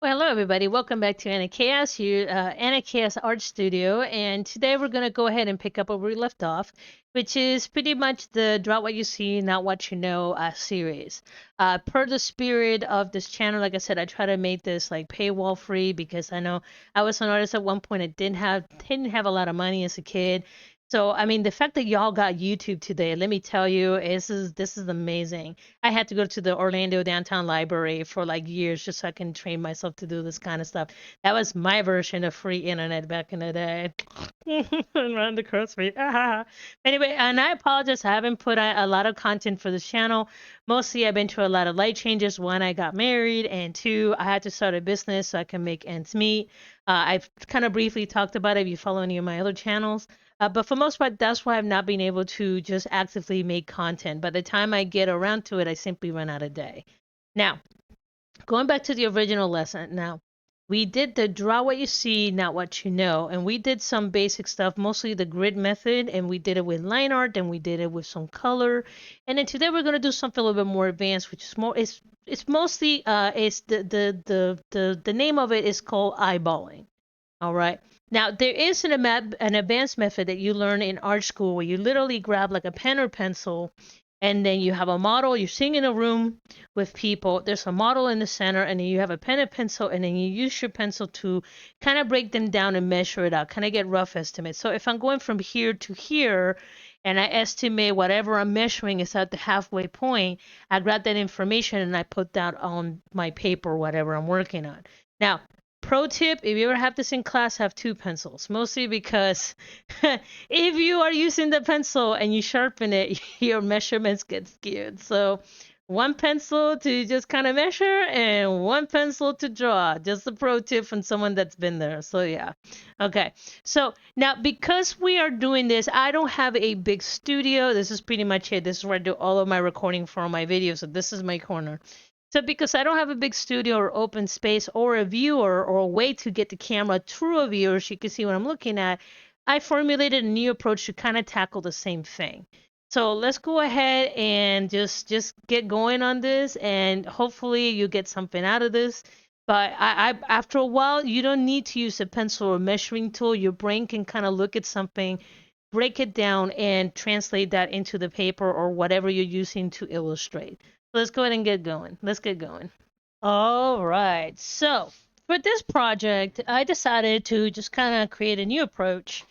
Well, hello everybody. Welcome back to Ana Khayos here, Ana Khayos Art Studio, and today we're gonna go ahead and pick up where we left off, which is pretty much the "Draw What You See, Not What You Know" series. Per the spirit of this channel, like I said, I try to make this like paywall free because I know I was an artist at one point. I didn't have a lot of money as a kid. So I mean, the fact that y'all got YouTube today, let me tell you, this is amazing. I had to go to the Orlando Downtown Library for like years just so I can train myself to do this kind of stuff. That was my version of free internet back in the day. Run the cross me. Anyway, and I apologize. I haven't put a lot of content for this channel. Mostly, I've been through a lot of life changes. One, I got married, and two, I had to start a business so I can make ends meet. I've kind of briefly talked about it if you follow any of my other channels. But for most part, that's why I've not been able to just actively make content. By the time I get around to it, I simply run out of day. Now, going back to the original lesson. Now, we did the draw what you see, not what you know, and we did some basic stuff, mostly the grid method, and we did it with line art, and we did it with some color, and then today we're gonna do something a little bit more advanced, which is more. It's mostly it's the name of it is called eyeballing. All right. Now, there is an advanced method that you learn in art school where you literally grab like a pen or pencil and then you have a model. You're sitting in a room with people. There's a model in the center, and then you have a pen and pencil, and then you use your pencil to kind of break them down and measure it out, kind of get rough estimates. So if I'm going from here to here, and I estimate whatever I'm measuring is at the halfway point, I grab that information and I put that on my paper, whatever I'm working on. Now, pro tip, if you ever have this in class, have two pencils. Mostly because if you are using the pencil and you sharpen it, your measurements get skewed. So one pencil to just kind of measure and one pencil to draw. Just a pro tip from someone that's been there. So yeah. Okay. So now because we are doing this, I don't have a big studio. This is pretty much it. This is where I do all of my recording for all my videos. So this is my corner. So because I don't have a big studio or open space or a viewer or a way to get the camera through a viewer so you can see what I'm looking at, I formulated a new approach to kind of tackle the same thing. So let's go ahead and just get going on this, and hopefully you get something out of this. But after a while, you don't need to use a pencil or measuring tool. Your brain can kind of look at something, break it down, and translate that into the paper or whatever you're using to illustrate. So let's go ahead and get going. Let's get going. All right. So for this project, I decided to just kind of create a new approach.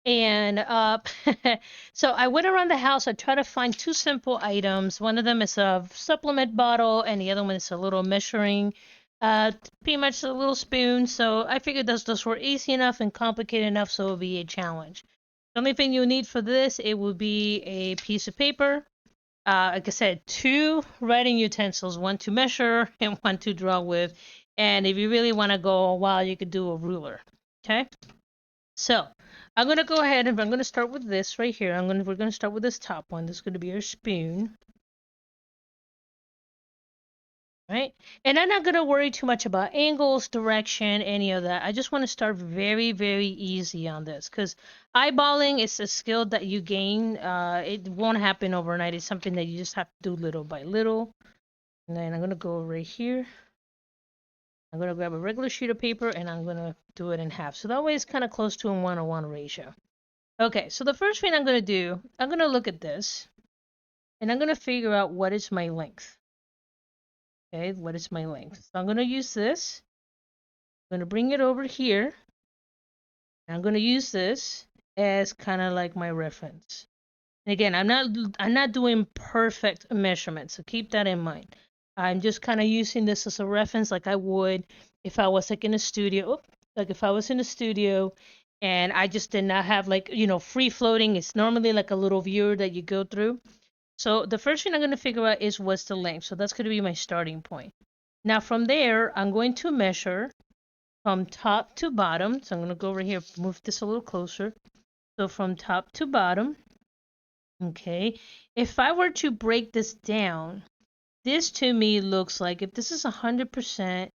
And so I went around the house. I tried to find two simple items. One of them is a supplement bottle, and the other one is a little measuring, pretty much a little spoon. So I figured those were easy enough and complicated enough, so it would be a challenge. The only thing you need for this, it would be a piece of paper, like I said, two writing utensils, one to measure and one to draw with. And if you really want to go a while, you could do a ruler. Okay. So I'm gonna go ahead and I'm gonna start with this right here. We're gonna start with this top one. This is gonna be our spoon. Right? And I'm not going to worry too much about angles, direction, any of that. I just want to start very, very easy on this because eyeballing is a skill that you gain. It won't happen overnight. It's something that you just have to do little by little. And then I'm going to go right here. I'm going to grab a regular sheet of paper and I'm going to do it in half. So that way it's kind of close to a 1:1 ratio. Okay, so the first thing I'm going to do, I'm going to look at this and I'm going to figure out what is my length. Okay, what is my length? So I'm going to use this. I'm going to bring it over here. I'm going to use this as kind of like my reference. And again, I'm not doing perfect measurements, so keep that in mind. I'm just kind of using this as a reference like I would if I was like in a studio. Like if I was in a studio and I just did not have like, free floating. It's normally like a little viewer that you go through. So the first thing I'm going to figure out is what's the length. So that's going to be my starting point. Now from there, I'm going to measure from top to bottom. So I'm going to go over here, move this a little closer. So from top to bottom, okay. If I were to break this down, this to me looks like, if this is 100%,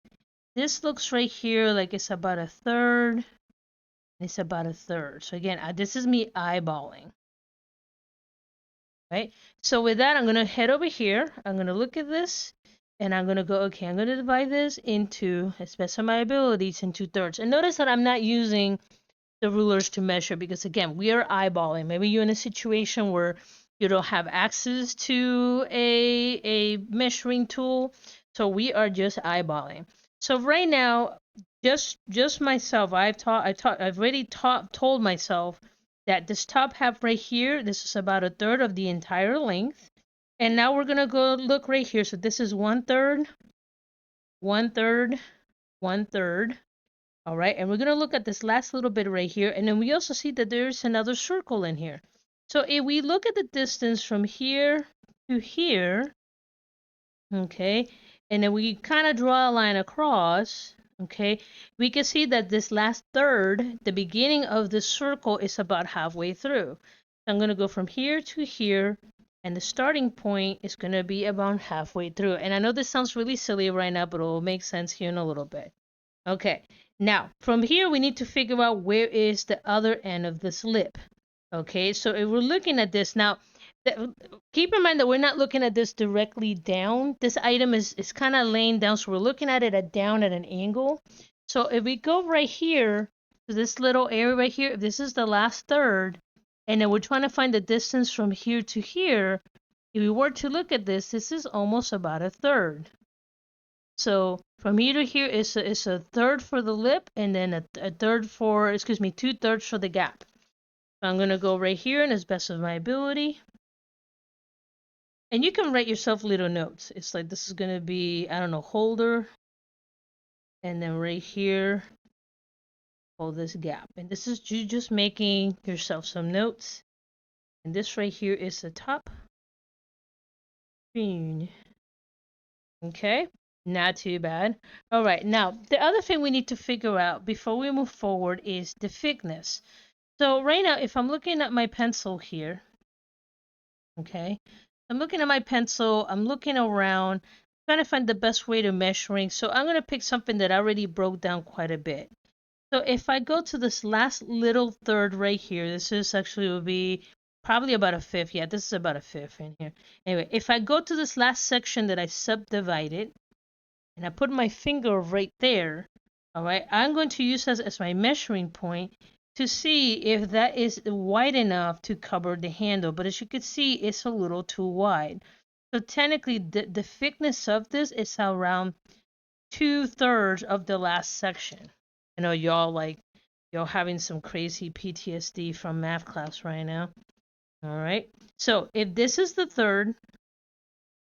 this looks right here like it's about a third. It's about a third. So again, this is me eyeballing. Right? So with that, I'm going to head over here. I'm going to look at this. And I'm going to go, okay, I'm going to divide this into, as best of my abilities, into thirds. And notice that I'm not using the rulers to measure because, again, we are eyeballing. Maybe you're in a situation where you don't have access to a measuring tool. So we are just eyeballing. So right now, just myself, I've already told myself that this top half right here, this is about a third of the entire length. And now we're gonna go look right here. So this is 1/3, 1/3, 1/3. All right, and we're gonna look at this last little bit right here, and then we also see that there's another circle in here. So if we look at the distance from here to here, okay, and then we kind of draw a line across, okay, we can see that this last third, the beginning of the circle, is about halfway through. I'm going to go from here to here, and the starting point is going to be about halfway through. And I know this sounds really silly right now, but it will make sense here in a little bit. Okay, now from here we need to figure out where is the other end of this lip. Okay, so if we're looking at this now, keep in mind that we're not looking at this directly down. This item is kind of laying down, so we're looking at it down at an angle. So if we go right here to this little area right here, if this is the last third, and then we're trying to find the distance from here to here, if we were to look at this, this is almost about a third. So from here to here is a third for the lip, and then a third for, excuse me, 2/3 for the gap. So I'm going to go right here and as best of my ability. And you can write yourself little notes. It's like this is going to be, I don't know, holder. And then right here, hold this gap. And this is you just making yourself some notes. And this right here is the top. Okay, not too bad. All right, now the other thing we need to figure out before we move forward is the thickness. So right now, if I'm looking at my pencil here, okay, I'm looking at my pencil, I'm looking around, trying to find the best way to measuring. So I'm going to pick something that I already broke down quite a bit. So if I go to this last little third right here, this is actually will be probably about a fifth. Yeah, this is about a fifth in here. Anyway, if I go to this last section that I subdivided, and I put my finger right there, all right, I'm going to use this as my measuring point to see if that is wide enough to cover the handle. But as you can see, it's a little too wide. So technically, the thickness of this is around 2/3 of the last section. I know y'all having some crazy PTSD from math class right now. All right. So if this is the third,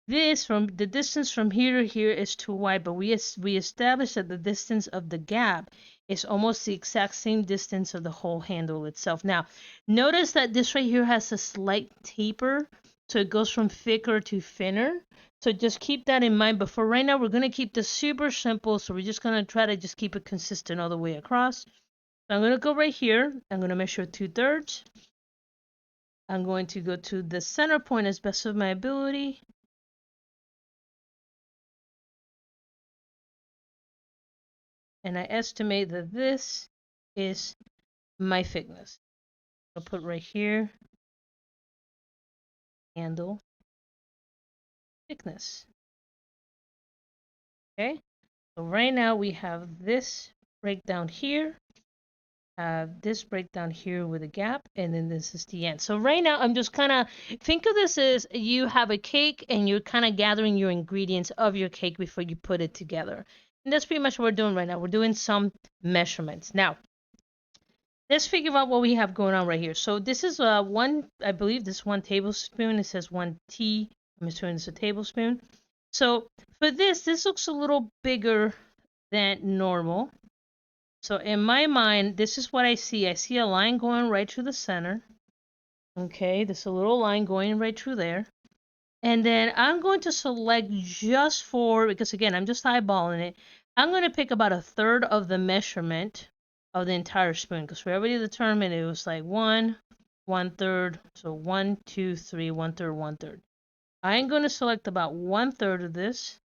this from the distance from here to here is too wide, but we established that the distance of the gap is almost the exact same distance of the whole handle itself. Now, notice that this right here has a slight taper, so it goes from thicker to thinner. So just keep that in mind. But for right now, we're going to keep this super simple. So we're just going to try to just keep it consistent all the way across. So I'm going to go right here. I'm going to measure 2/3. I'm going to go to the center point as best of my ability. And I estimate that this is my thickness. I'll put right here, handle thickness. Okay, so right now we have this breakdown here, have this breakdown here with a gap, and then this is the end. So right now I'm just kind of, think of this as you have a cake and you're kind of gathering your ingredients of your cake before you put it together. And that's pretty much what we're doing right now. We're doing some measurements. Now, let's figure out what we have going on right here. So this is one, I believe this 1 tablespoon. It says 1 tea. I'm assuming it's a tablespoon. So for this looks a little bigger than normal. So in my mind, this is what I see. I see a line going right through the center. Okay, there's a little line going right through there. And then I'm going to select just for, because again, I'm just eyeballing it. I'm going to pick about a third of the measurement of the entire spoon, because we already determined it was like 1/3. So 1, 2, 3, 1/3, 1/3. I'm going to select about 1/3 of this,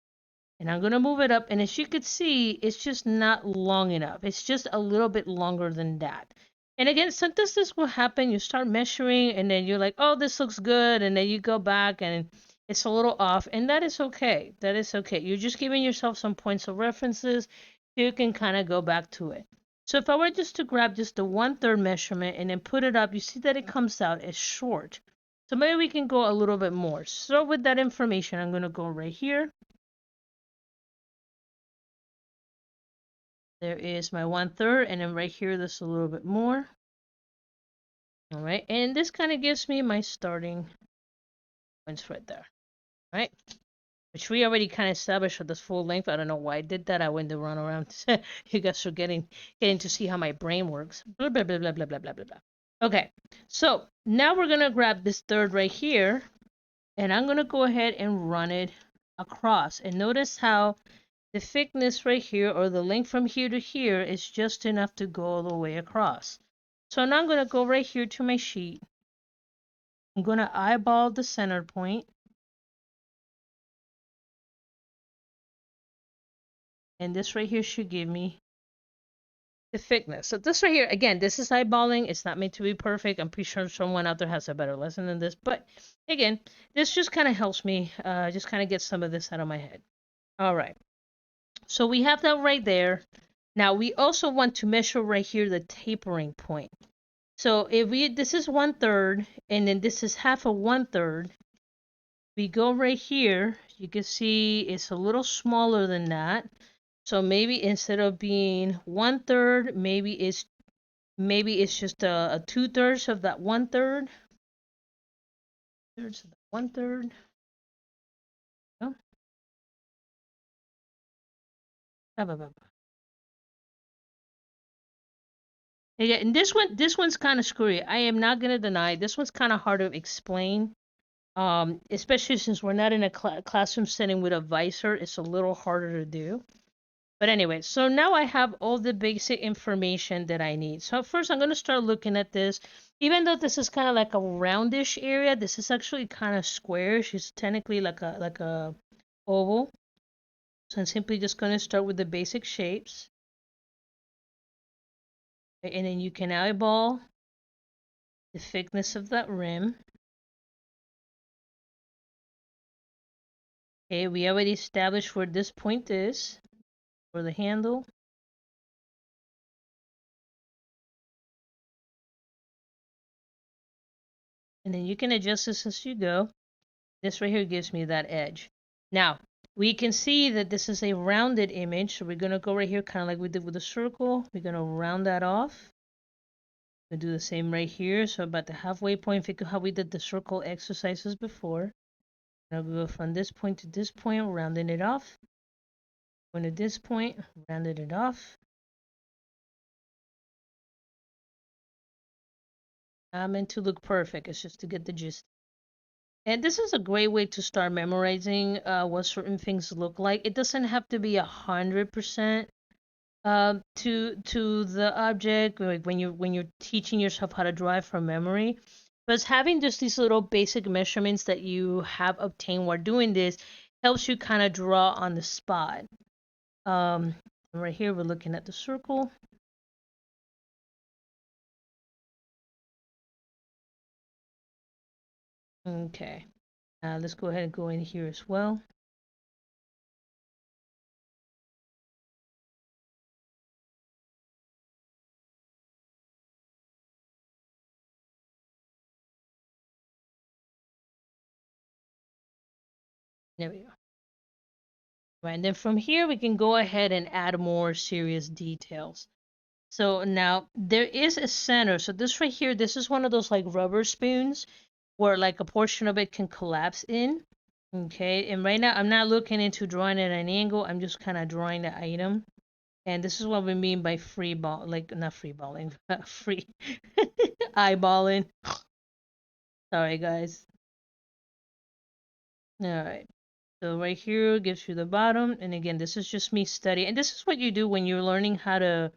and I'm going to move it up. And as you can see, it's just not long enough. It's just a little bit longer than that. And again, sometimes this will happen. You start measuring, and then you're like, oh, this looks good. And then you go back and It's a little off, and that is okay. That is okay. You're just giving yourself some points of references. You can kind of go back to it. So if I were just to grab just the 1/3 measurement and then put it up, you see that it comes out as short. So maybe we can go a little bit more. So with that information, I'm going to go right here. There is my 1/3, and then right here, this a little bit more. All right, and this kind of gives me my starting points right there. All right, which we already kind of established at this full length. I don't know why I did that. I went to run around. You guys are getting to see how my brain works. Blah blah blah blah blah blah blah blah. Okay, so now we're gonna grab this third right here, and I'm gonna go ahead and run it across. And notice how the thickness right here, or the length from here to here, is just enough to go all the way across. So now I'm gonna go right here to my sheet. I'm gonna eyeball the center point. And this right here should give me the thickness. So this right here, again, this is eyeballing. It's not meant to be perfect. I'm pretty sure someone out there has a better lesson than this. But again, this just kind of helps me just kind of get some of this out of my head. All right. So we have that right there. Now we also want to measure right here the tapering point. So if this is 1/3, and then this is half of 1/3, we go right here. You can see it's a little smaller than that. So maybe instead of being 1/3, maybe it's just a 2/3 of that 1/3. Thirds of that 1/3. Oh, yeah, and this one's kind of screwy. I am not gonna deny this one's kind of hard to explain. Especially since we're not in a classroom setting with a visor, it's a little harder to do. But anyway, so now I have all the basic information that I need. So first I'm going to start looking at this. Even though this is kind of like a roundish area, this is actually kind of squarish. It's technically like a oval. So I'm simply just going to start with the basic shapes. And then you can eyeball the thickness of that rim. Okay, we already established where this point is for the handle. And then you can adjust this as you go. This right here gives me that edge. Now, we can see that this is a rounded image, so we're going to go right here, kind of like we did with the circle. We're going to round that off. We'll do the same right here. So about the halfway point, think of how we did the circle exercises before. Now we go from this point to this point, rounding it off. Going to this point, rounding it off. Not meant to look perfect, it's just to get the gist. And this is a great way to start memorizing what certain things look like. It doesn't have to be 100% to the object, like when you're teaching yourself how to drive from memory. But having just these little basic measurements that you have obtained while doing this helps you kind of draw on the spot. Right here we're looking at the circle. Okay, let's go ahead and go in here as well. There we go. Right, and then from here we can go ahead and add more serious details. So now there is a center. So this right here, this is one of those like rubber spoons where like a portion of it can collapse in. Okay, and right now I'm not looking into drawing at an angle. I'm just kind of drawing the item. And this is what we mean by free ball, like not free balling, free eyeballing. Sorry, guys. All right. So right here gives you the bottom, and again, this is just me studying. And this is what you do when you're learning how to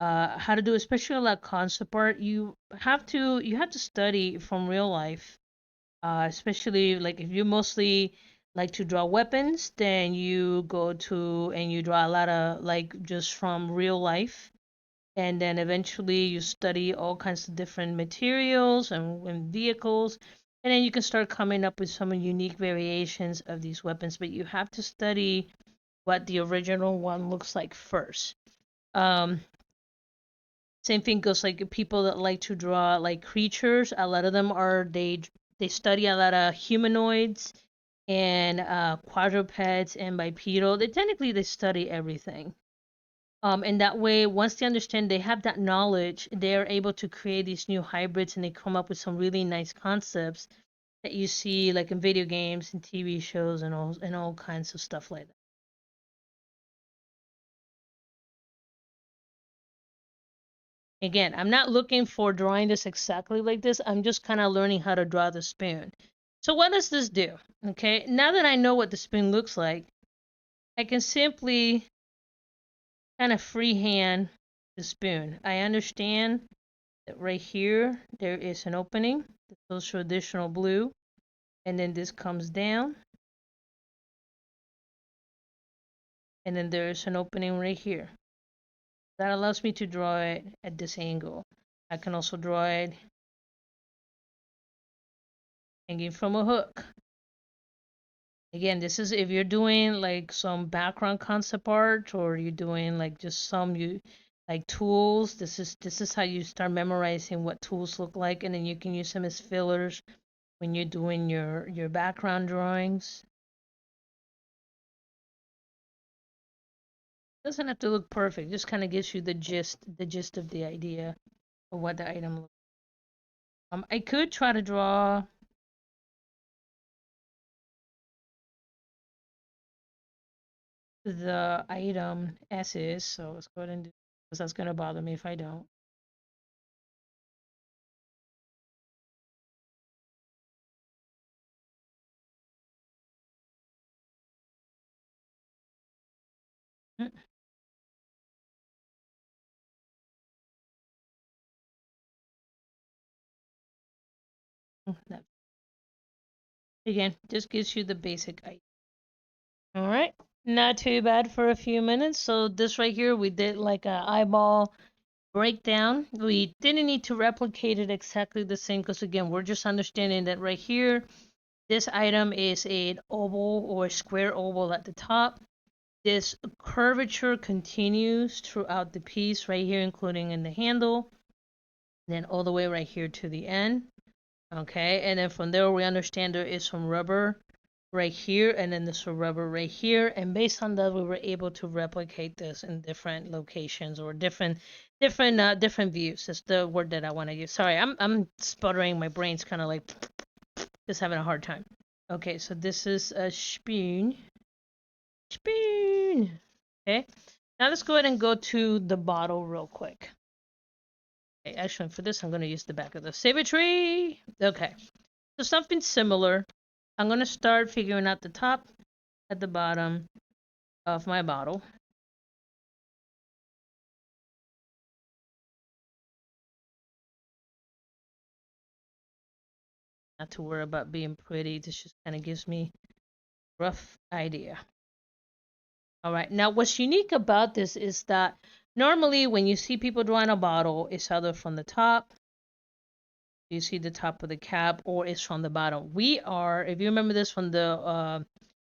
do, especially like concept art. You have to study from real life. Especially like if you mostly like to draw weapons, then you go to and you draw a lot of like just from real life. And then eventually you study all kinds of different materials and vehicles. And then you can start coming up with some unique variations of these weapons, but you have to study what the original one looks like first. Um, Same thing goes like people that like to draw like creatures. A lot of them are they study a lot of humanoids and quadrupeds and bipedal. They study everything. And that way, once they understand they have that knowledge, they're able to create these new hybrids and they come up with some really nice concepts that you see like in video games and TV shows and all kinds of stuff like that. Again, I'm not looking for drawing this exactly like this. I'm just kind of learning how to draw the spoon. So what does this do? Okay, now that I know what the spoon looks like, I can simply kind of freehand the spoon. I understand that right here there is an opening, those traditional blue, and then this comes down, and then there's an opening right here. That allows me to draw it at this angle. I can also draw it hanging from a hook. Again, this is if you're doing like some background concept art or you're doing like just some you like tools. This is how you start memorizing what tools look like, and then you can use them as fillers when you're doing your background drawings. Doesn't have to look perfect. Just kind of gives you the gist of the idea of what the item looks. I could try to draw the item as is. So let's go ahead and do because that's gonna bother me if I don't. Mm, that again just gives you the basic idea. All right, not too bad for a few minutes. So this right here, we did like a eyeball breakdown. We didn't need to replicate it exactly the same because again, we're just understanding that right here, this item is an oval or square oval at the top. This curvature continues throughout the piece right here, including in the handle, then all the way right here to the end. Okay, and then from there we understand there is some rubber right here, and then there's some rubber right here, and based on that we were able to replicate this in different locations or different views. That's the word that I want to use. Sorry, I'm sputtering. My brain's kind of like just having a hard time. Okay, so this is a spoon. Spoon. Okay. Now let's go ahead and go to the bottle real quick. Okay, actually, for this, I'm going to use the back of the Sabertree. Okay. So something similar. I'm going to start figuring out the top at the bottom of my bottle. Not to worry about being pretty. This just kind of gives me a rough idea. All right. Now, what's unique about this is that normally when you see people drawing a bottle, it's either from the top, you see the top of the cap, or it's from the bottom. We are, if you remember this from the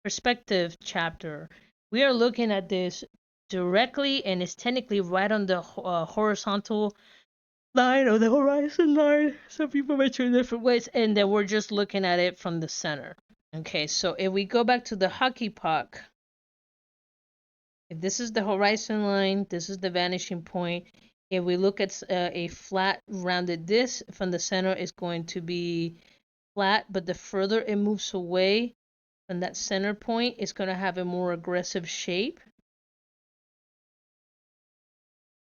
perspective chapter, we are looking at this directly and it's technically right on the horizontal line or the horizon line. Some people mention different ways, and then we're just looking at it from the center. Okay, so if we go back to the hockey puck, if this is the horizon line, this is the vanishing point. If we look at a flat rounded disc from the center, is going to be flat, but the further it moves away from that center point, it's going to have a more aggressive shape.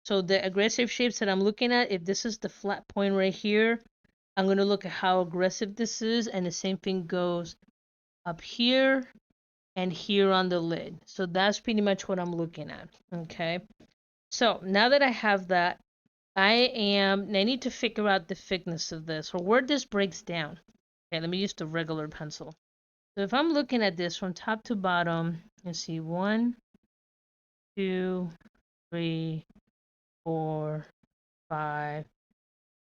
So the aggressive shapes that I'm looking at, if this is the flat point right here, I'm going to look at how aggressive this is, and the same thing goes up here and here on the lid. So that's pretty much what I'm looking at, okay? So now that I have that, I need to figure out the thickness of this, or where this breaks down. Okay, let me use the regular pencil. So if I'm looking at this from top to bottom, let's see, 1, 2, 3, 4, 5.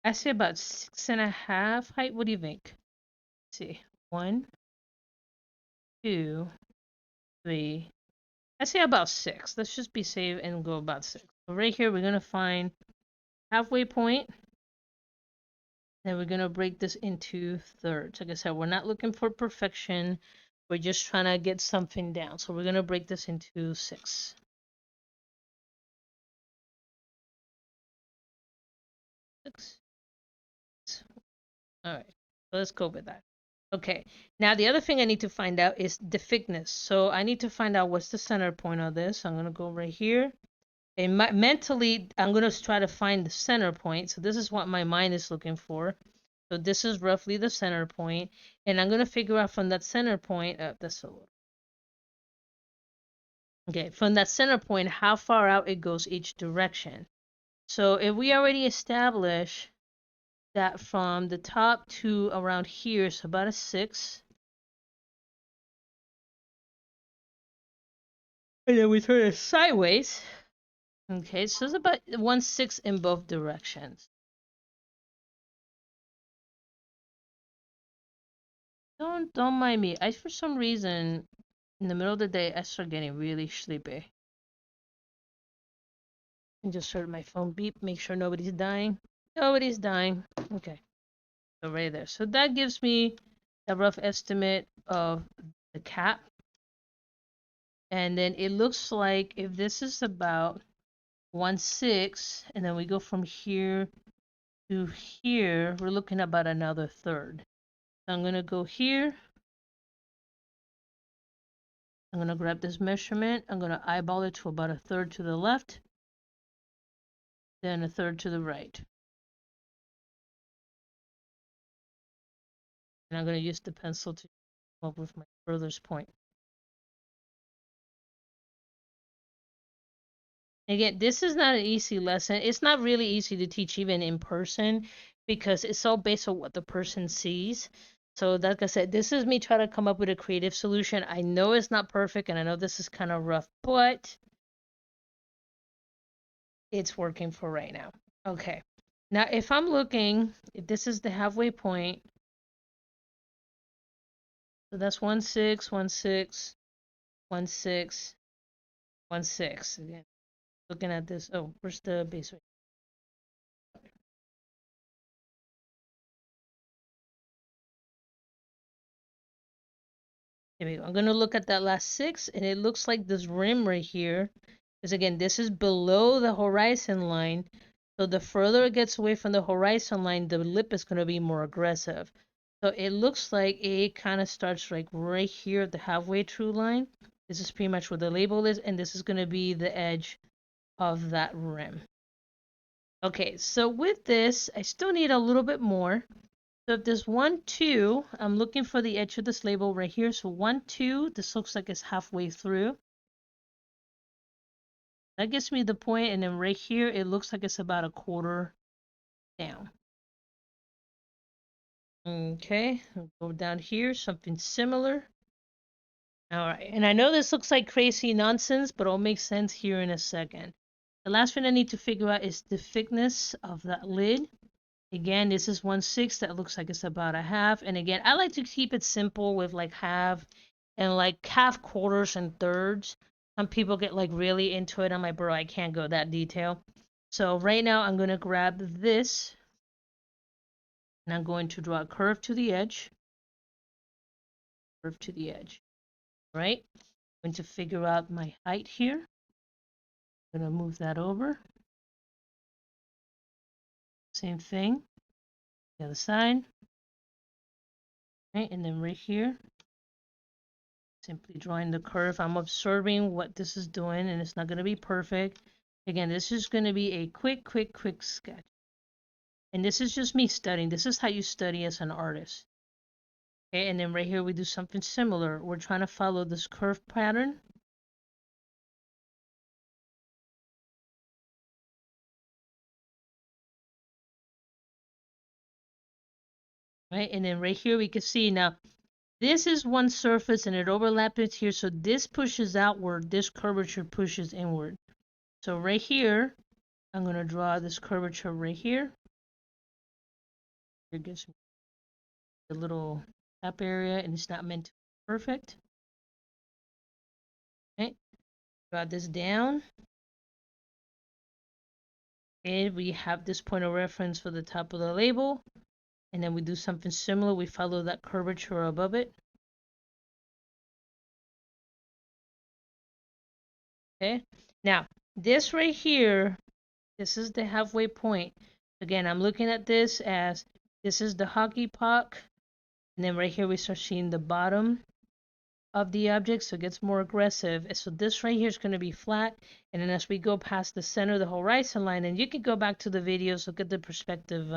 I say about 6.5 height. What do you think? see. 1, 2, 3. I say about 6. Let's just be safe and go about 6. So right here, we're going to find halfway point. Then we're going to break this into thirds. Like I said, we're not looking for perfection. We're just trying to get something down. So we're going to break this into 6. 6. All right. So let's go with that. Okay. Now the other thing I need to find out is the thickness. So I need to find out what's the center point of this. So I'm going to go right here. And mentally, I'm going to try to find the center point. So this is what my mind is looking for. So this is roughly the center point. And I'm going to figure out from that center point, that's a little. Okay, from that center point, how far out it goes each direction. So if we already establish that from the top to around here is about a 6. And then we turn it sideways. Okay, so it's about 1/6 in both directions. Don't mind me. I for some reason in the middle of the day I start getting really sleepy. And just heard my phone beep, make sure nobody's dying. Nobody's dying. Okay. So right there. So that gives me a rough estimate of the cap. And then it looks like if this is about 1/6, and then we go from here to here, we're looking about another third. So I'm gonna go here. I'm gonna grab this measurement. I'm gonna eyeball it to about a third to the left, then a third to the right. And I'm gonna use the pencil to come up with my furthest point. Again, this is not an easy lesson. It's not really easy to teach even in person because it's all based on what the person sees. So like I said, this is me trying to come up with a creative solution. I know it's not perfect and I know this is kind of rough, but it's working for right now. Okay. Now, if I'm looking, if this is the halfway point, so that's 1/6, 1/6, 1/6, 1/6. Again, looking at this. Oh, where's the base rate? Here we go. I'm going to look at that last 6, and it looks like this rim right here, because again, this is below the horizon line. So the further it gets away from the horizon line, the lip is going to be more aggressive. So it looks like it kind of starts like right here at the halfway true line. This is pretty much where the label is, and this is going to be the edge of that rim. Okay, so with this, I still need a little bit more. So if there's 1, 2, I'm looking for the edge of this label right here. So 1, 2, this looks like it's halfway through. That gives me the point, and then right here, it looks like it's about a quarter down. Okay, I'll go down here, something similar. All right, and I know this looks like crazy nonsense, but it'll make sense here in a second. The last thing I need to figure out is the thickness of that lid. Again, this is 1/6. That looks like it's about a half. And again, I like to keep it simple with like half and like half, quarters, and thirds. Some people get like really into it. I'm like, bro, I can't go that detail. So right now I'm going to grab this and I'm going to draw a curve to the edge. Curve to the edge. Right? I'm going to figure out my height here. I'm going to move that over. Same thing. The other side. Right? And then right here, simply drawing the curve. I'm observing what this is doing, and it's not going to be perfect. Again, this is going to be a quick sketch. And this is just me studying. This is how you study as an artist. Okay, and then right here we do something similar. We're trying to follow this curve pattern. Right, and then right here we can see now this is one surface and it overlaps here. So this pushes outward, this curvature pushes inward. So right here, I'm going to draw this curvature right here. It gives me a little top area, and it's not meant to be perfect. Okay, draw this down. And we have this point of reference for the top of the label. And then we do something similar. We follow that curvature above it. Okay, now this right here, this is the halfway point. Again, I'm looking at this as this is the hockey puck, and then right here we start seeing the bottom of the object, so it gets more aggressive. So this right here is going to be flat, and then as we go past the center of the horizon line, and you can go back to the videos, look at the perspective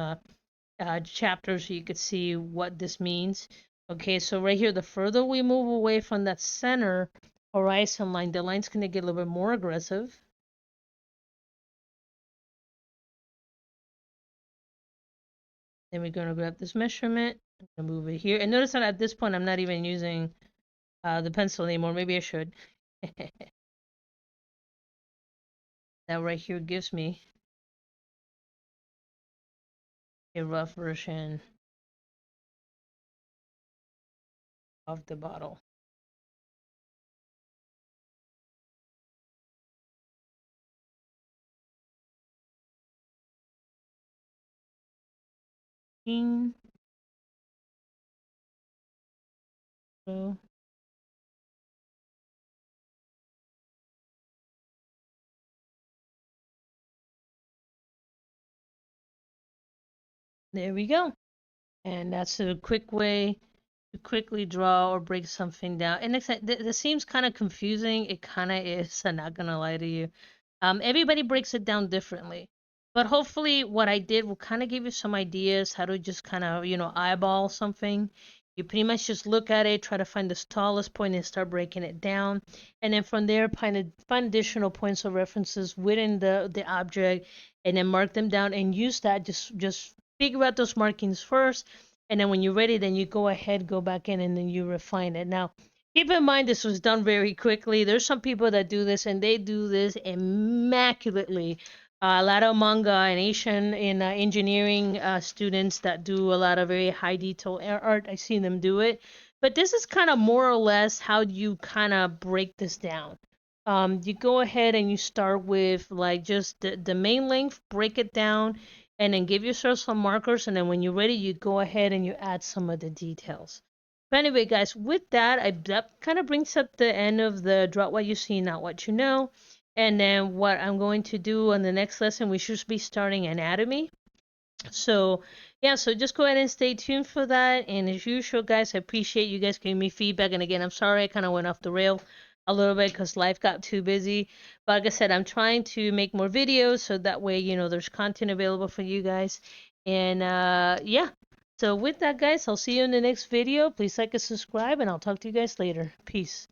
chapter so you could see what this means. Okay, so right here, the further we move away from that center horizon line, the line's going to get a little bit more aggressive. Then we're going to grab this measurement and move it here. And notice that at this point, I'm not even using the pencil anymore. Maybe I should. That right here gives me a rough version of the bottle. So there we go. And that's a quick way to quickly draw or break something down. And this seems kind of confusing. It kind of is. I'm not gonna lie to you. Everybody breaks it down differently. But hopefully, what I did will kind of give you some ideas how to just kind of, eyeball something. You pretty much just look at it, try to find the tallest point and start breaking it down. And then from there, find additional points of references within the object and then mark them down and use that. Just figure out those markings first. And then when you're ready, then you go ahead, go back in, and then you refine it. Now, keep in mind this was done very quickly. There's some people that do this and they do this immaculately. A lot of manga and Asian in engineering students that do a lot of very high detail art. I've seen them do it. But this is kind of more or less how you kind of break this down. You go ahead and you start with like just the main length, break it down, and then give yourself some markers. And then when you're ready, you go ahead and you add some of the details. But anyway, guys, with that, that kind of brings up the end of the Drop What You See, Not What You Know. And then what I'm going to do on the next lesson, we should be starting anatomy. So yeah, so just go ahead and stay tuned for that. And as usual, guys, I appreciate you guys giving me feedback. And again, I'm sorry I kind of went off the rail a little bit because life got too busy. But like I said, I'm trying to make more videos so that way, there's content available for you guys. And yeah. So with that, guys, I'll see you in the next video. Please like and subscribe, and I'll talk to you guys later. Peace.